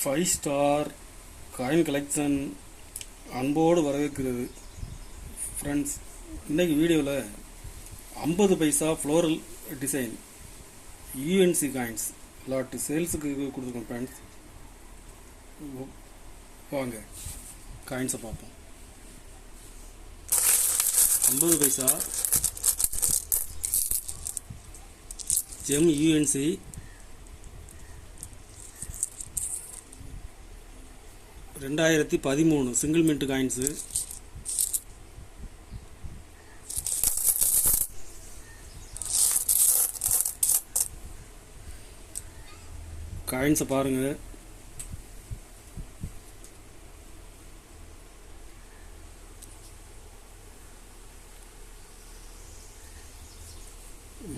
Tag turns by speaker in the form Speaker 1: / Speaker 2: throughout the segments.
Speaker 1: 5 star coin collection அன்போடு வரவேற்கிறது. Friends, இன்றைக்கி வீடியோவில் 50 paisa floral design UNC coins lot சேல்ஸுக்கு கொடுத்துருக்கோம். ஃப்ரெண்ட்ஸ், வாங்க காயின்ஸை பார்ப்போம். 50 paisa gem UNC 2013 single mint coins. காயின்ஸை பாருங்கள்.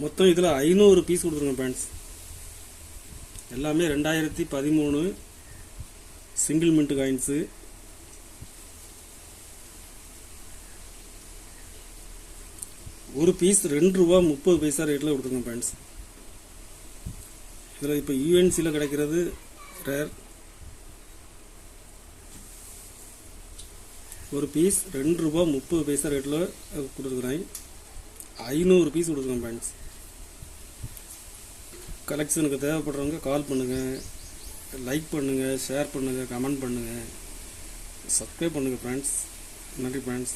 Speaker 1: மொத்தம் இதில் 500 பீஸ் கொடுத்துருங்க ஃப்ரெண்ட்ஸ். எல்லாமே 2013 சிங்கிள் மின்ட் காயின்ஸு. ஒரு பீஸ் ₹2.30 ரேட்டில் கொடுத்துருங்க ஃப்ரெண்ட்ஸ். இதில் இப்போ யூஎன்சியில் கிடைக்கிறது ரேர். ஒரு பீஸ் ₹2.30 ரேட்டில் கொடுத்துருக்குறேன். 500 பீஸ் கொடுத்துருக்கேன் ஃப்ரெண்ட்ஸ். கலெக்ஷனுக்கு தேவைப்படுறவங்க கால் பண்ணுங்கள், லைக் பண்ணுங்கள், ஷேர் பண்ணுங்கள், கமெண்ட் பண்ணுங்கள், சப்ஸ்கிரைப் பண்ணுங்கள் ஃப்ரெண்ட்ஸ். நன்றி ஃப்ரெண்ட்ஸ்.